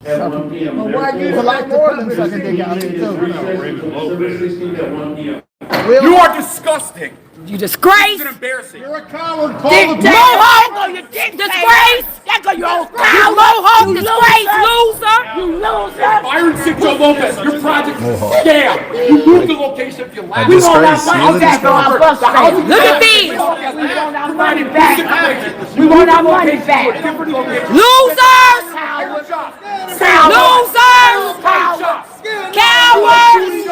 At 1 p.m. Well, why you like the puppet sucking dick out here too? December 16th at 1 p.m. You are disgusting. You disgrace. It's embarrassing. You're a coward. Mohawk. Disgrace. That go your old cow. Mohawk. Disgrace. Loser. You loser. Byron Cinco Lopez, your project is a scam. You moved the location of your lab. We won't have money back on our bus fare. Look at these. We won't have money back. We won't have money back. Losers. Losers. Cowards.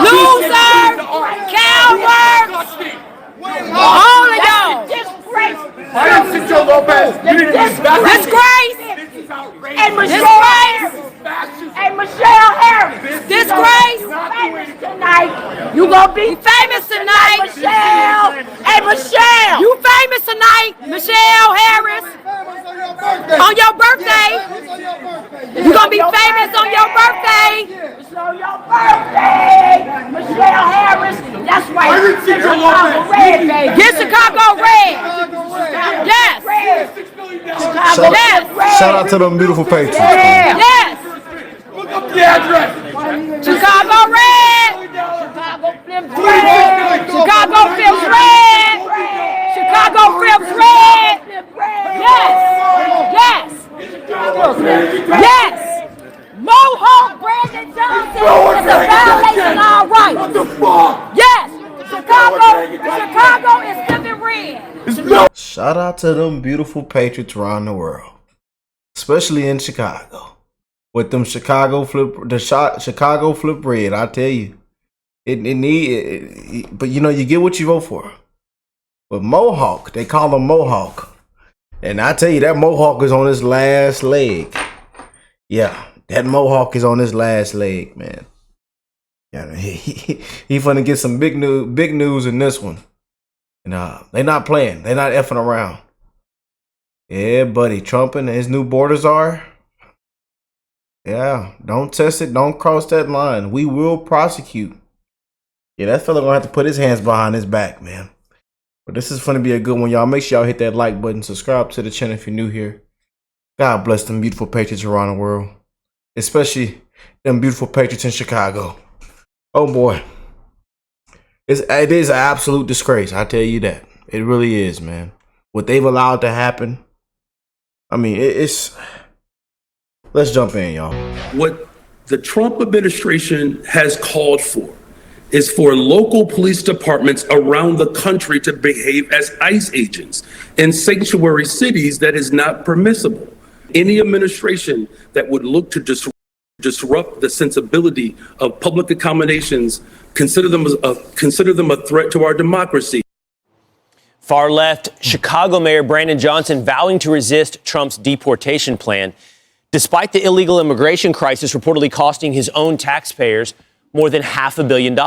Losers. Cowards. All of y'all. Byron Cinco Lopez, you didn't Disgrace. and Michelle Harris. Disgrace. Tonight. You gonna be famous tonight. Michelle. Hey, Michelle. You famous tonight. Michelle Harris. On your birthday. You gonna be famous on your birthday. It's on your birthday. Michelle Harris. That's right. Chicago Red, baby. Get Chicago Red. Yes. Shout out to them beautiful Patriots. Yes. Look up the address. Chicago Red. Chicago Flips Red. Chicago Flips Red. Chicago Flips Red. Yes. Yes. Yes. Mohawk Brandon Johnson is a violation, all right. What the fuck? Yes. Chicago is living red. Shout out to them beautiful Patriots around the world, especially in Chicago, with them Chicago flip red. I tell you, but you know you get what you vote for. But Mohawk, they call him Mohawk, and I tell you that Mohawk is on his last leg. Yeah, that Mohawk is on his last leg, man. Yeah, he finna get some big news in this one. And they not playing. They not effing around. Yeah, buddy. Trump and his new borders are. Yeah, don't test it. Don't cross that line. We will prosecute. Yeah, that fella gonna have to put his hands behind his back, man. But this is gonna be a good one, y'all. Make sure y'all hit that like button. Subscribe to the channel if you're new here. God bless them beautiful Patriots around the world. Especially them beautiful Patriots in Chicago. Oh boy. It is an absolute disgrace. I tell you that. It really is, man. What they've allowed to happen. I mean, it's. Let's jump in, y'all. What the Trump administration has called for is for local police departments around the country to behave as ICE agents in sanctuary cities. That is not permissible. Any administration that would look to disrupt the sensibility of public accommodations, consider them a threat to our democracy. Far left Chicago Mayor Brandon Johnson vowing to resist Trump's deportation plan, despite the illegal immigration crisis reportedly costing his own taxpayers more than $500 million.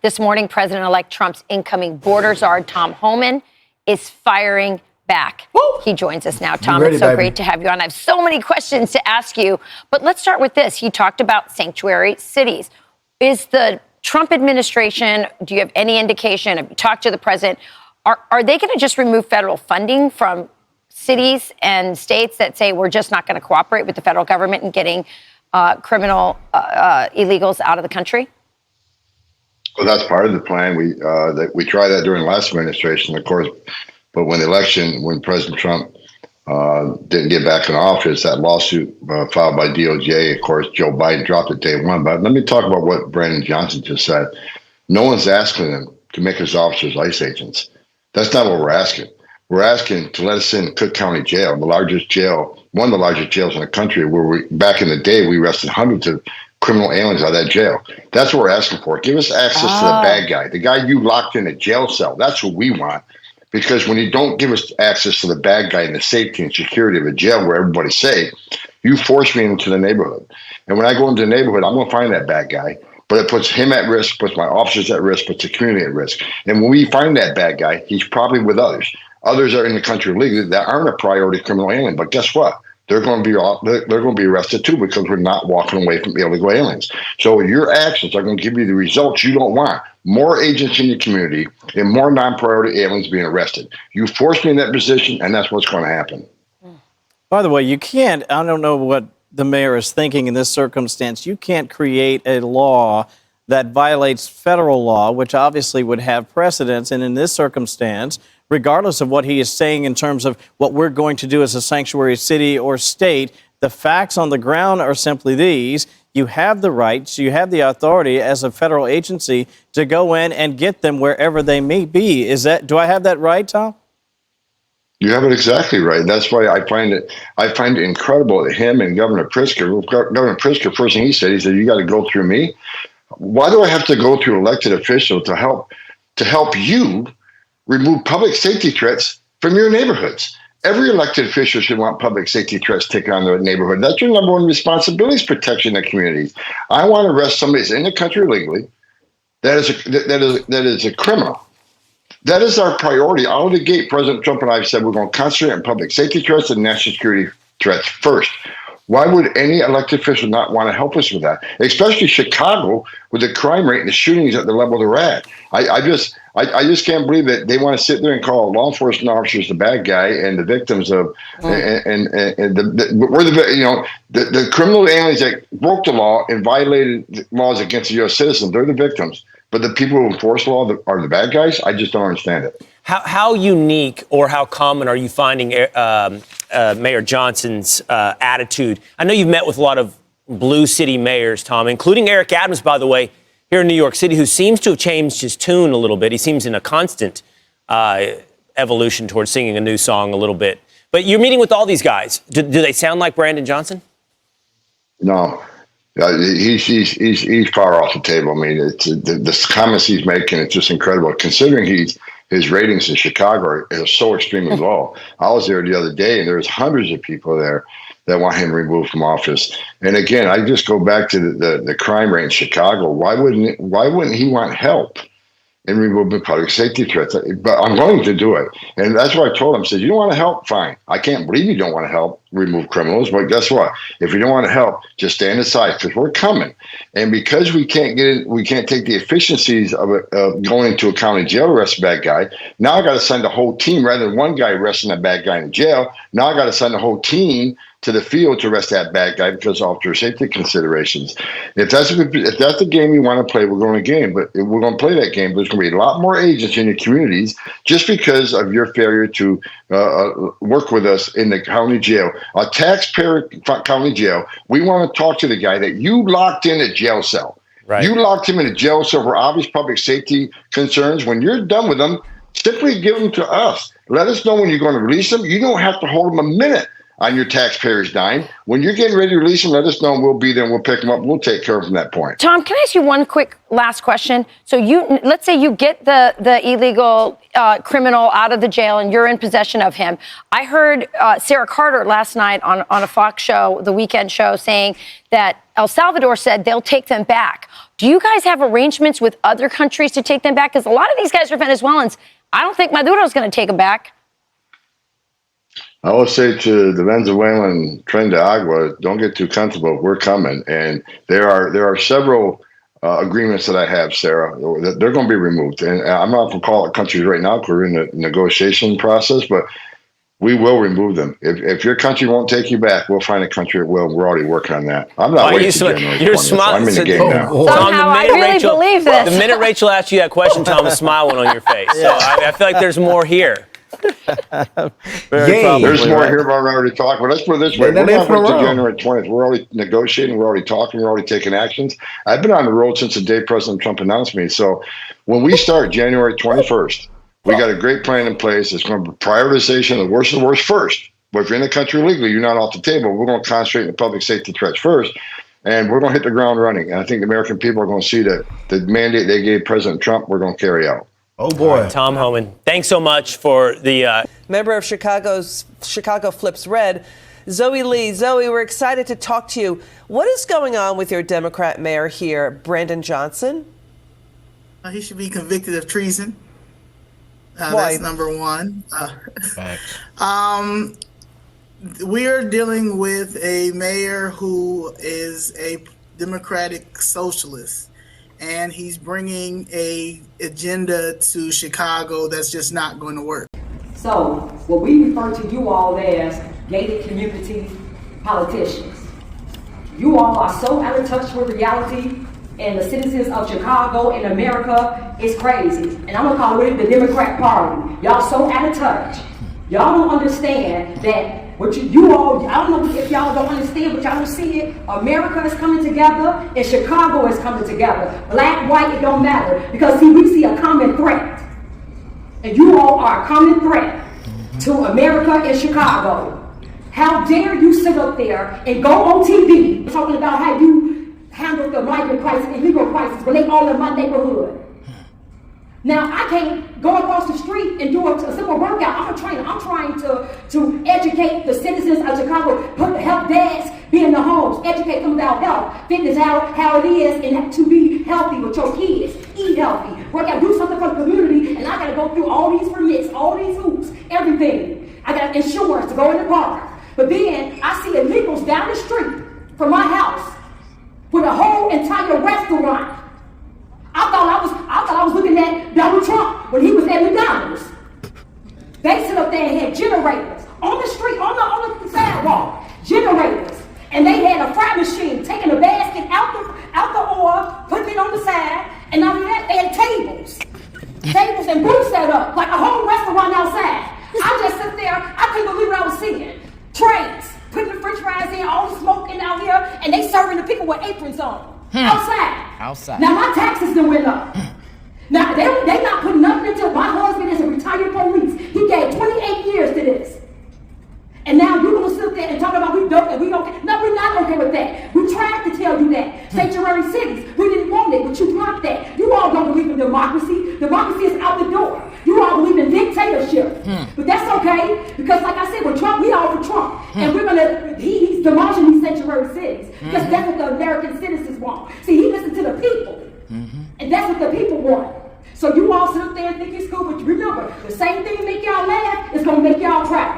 This morning, President-elect Trump's incoming border czar, Tom Homan, is firing back. Woo! He joins us now. Tom, it's so great to have you on. I have so many questions to ask you, but let's start with this. He talked about sanctuary cities. Is the Trump administration, do you have any indication, have you talked to the president, are they going to just remove federal funding from cities and states that say we're just not going to cooperate with the federal government in getting criminal illegals out of the country? Well, that's part of the plan. We tried that during the last administration, of course. But when President Trump didn't get back in office, that lawsuit filed by DOJ, of course, Joe Biden dropped it day one. But let me talk about what Brandon Johnson just said. No one's asking them to make his officers ICE agents. That's not what we're asking. We're asking to let us in Cook County Jail, one of the largest jails in the country, where back in the day, we arrested hundreds of criminal aliens out of that jail. That's what we're asking for. Give us access to the bad guy, the guy you locked in a jail cell. That's what we want. Because when you don't give us access to the bad guy and the safety and security of a jail where everybody's safe, you force me into the neighborhood. And when I go into the neighborhood, I'm going to find that bad guy. But it puts him at risk, puts my officers at risk, puts the community at risk. And when we find that bad guy, he's probably with others. Others are in the country illegally that aren't a priority criminal alien. But guess what? They're going to be arrested too, because we're not walking away from illegal aliens. So your actions are going to give you the results you don't want. More agents in your community and more non-priority aliens being arrested. You forced me in that position, and that's what's going to happen. By the way, you can't, I don't know what the mayor is thinking in this circumstance. You can't create a law that violates federal law, which obviously would have precedence. And in this circumstance, regardless of what he is saying in terms of what we're going to do as a sanctuary city or state, the facts on the ground are simply these. You have the rights, you have the authority as a federal agency to go in and get them wherever they may be. Do I have that right, Tom? You have it exactly right. That's why I find it incredible that him and Governor Pritzker, first thing he said, you got to go through me. Why do I have to go through elected official to help you remove public safety threats from your neighborhoods? Every elected official should want public safety threats taken on their neighborhood. That's your number one responsibility, is protecting the communities. I want to arrest somebody that's in the country illegally. That is a criminal. That is our priority. Out of the gate, President Trump and I have said we're going to concentrate on public safety threats and national security threats first. Why would any elected official not want to help us with that? Especially Chicago, with the crime rate and the shootings at the level they're at. I just can't believe that they want to sit there and call law enforcement officers the bad guy and the victims of the criminal aliens that broke the law and violated laws against the U.S. citizens. They're the victims. But the people who enforce law are the bad guys? I just don't understand it. How unique or how common are you finding Mayor Johnson's attitude? I know you've met with a lot of blue city mayors, Tom, including Eric Adams, by the way, here in New York City, who seems to have changed his tune a little bit. He seems in a constant evolution towards singing a new song a little bit. But you're meeting with all these guys. Do they sound like Brandon Johnson? No. He's far off the table. I mean, the comments he's making, it's just incredible. Considering his ratings in Chicago are so extremely low. I was there the other day, and there's hundreds of people there that want him removed from office. And again, I just go back to the crime rate in Chicago. Why wouldn't he want help in removing public safety threats? But I'm willing to do it. And that's what I told him. I said, you don't want to help? Fine. I can't believe you don't want to help remove criminals. But guess what? If you don't want to help, just stand aside, because we're coming. And because we can't take the efficiencies of going into a county jail to arrest a bad guy. Now I got to send a whole team rather than one guy arresting a bad guy in jail. Now I got to send a whole team to the field to arrest that bad guy because of officer safety considerations. If that's the game you want to play, we're going to game. But if we're going to play that game, there's going to be a lot more agents in your communities just because of your failure to work with us in the county jail, a taxpayer county jail. We want to talk to the guy that you locked in a jail cell. Right. You locked him in a jail cell for obvious public safety concerns. When you're done with him, simply give him to us. Let us know when you're going to release him. You don't have to hold him a minute on your taxpayers' dime. When you're getting ready to release them, let us know and we'll be there and we'll pick them up. We'll take care of them from that point. Tom, can I ask you one quick last question? So let's say you get the illegal criminal out of the jail and you're in possession of him. I heard Sarah Carter last night on a Fox show, the weekend show, saying that El Salvador said they'll take them back. Do you guys have arrangements with other countries to take them back? Because a lot of these guys are Venezuelans. I don't think Maduro's going to take them back. I will say to the Venezuelan Tren de Aragua, don't get too comfortable. We're coming. And there are several agreements that I have, Sarah, that they're going to be removed. And I'm not going to call it countries right now because we're in the negotiation process, but we will remove them. If your country won't take you back, we'll find a country that will. We're already working on that. I'm not waiting for January 20th. I'm in the game now. Somehow I really believe this. The minute Rachel asked you that question, Tom, a smile went on your face. So I feel like there's more here. There's more here about we already talked. But let's put it this way. We're not waiting to January 20th. We're already negotiating. We're already talking. We're already taking actions. I've been on the road since the day President Trump announced me. So when we start January 21st, we got a great plan in place. It's going to be prioritization of the worst first. But if you're in the country illegally, you're not off the table. We're going to concentrate on the public safety threats first. And we're going to hit the ground running. And I think the American people are going to see that the mandate they gave President Trump, we're going to carry out. Oh, boy. Right, Tom Homan, thanks so much for the... Member of Chicago Flips Red, Zoe Lee. Zoe, we're excited to talk to you. What is going on with your Democrat mayor here, Brandon Johnson? He should be convicted of treason. Why? That's number one. We are dealing with a mayor who is a Democratic socialist. And he's bringing a agenda to Chicago that's just not going to work. So what we refer to you all as gated community politicians. You all are so out of touch with reality, and the citizens of Chicago and America is crazy. And I'm gonna call it the Democrat Party. Y'all so out of touch. Y'all don't understand that what you all, I don't know if y'all don't understand, but y'all don't see it. America is coming together and Chicago is coming together. Black, white, it don't matter. Because see, we see a common threat. And you all are a common threat to America and Chicago. How dare you sit up there and go on TV talking about how you handle the migrant crisis, illegal crisis, when they all in my neighborhood. Now, I can't go across the street and do a simple workout. I'm a trainer. I'm trying to educate the citizens of Chicago, help dads be in the homes, educate them about health, fitness, how it is, and to be healthy with your kids, eat healthy, work out, do something for the community, and I got to go through all these permits, all these hoops, everything. I got insurance to go in the park. But then I see illegals down the street from my house with a whole entire restaurant. I thought I was looking at Donald Trump when he was at McDonald's. They sit up there and had generators on the street, on the sidewalk, generators. And they had a fry machine taking a basket out the oil, putting it on the side, and not only that, they had tables and booths set up, like a whole restaurant outside. I just sit there, I couldn't believe what I was seeing. Trays, putting the french fries in, all the smoke in out here, and they serving the people with aprons on. Outside. Now my taxes done went up. Now they not putting nothing into. My husband is a retired police. He gave 28 years to this. And now you're gonna sit there and talk about we don't. No, we're not okay with that. We tried to tell you that. Sanctuary cities, we didn't want it, but you blocked that. You all don't believe in democracy. Democracy is out the door. You all believe in dictatorship. But that's okay, because like I said, with Trump, we all for Trump. And we're gonna, he's demolishing these sanctuary cities. Because that's what the American citizens want. See, he listens to the people. And that's what the people want. So you all sit up there and think it's cool, but remember, the same thing make y'all laugh is gonna make y'all cry.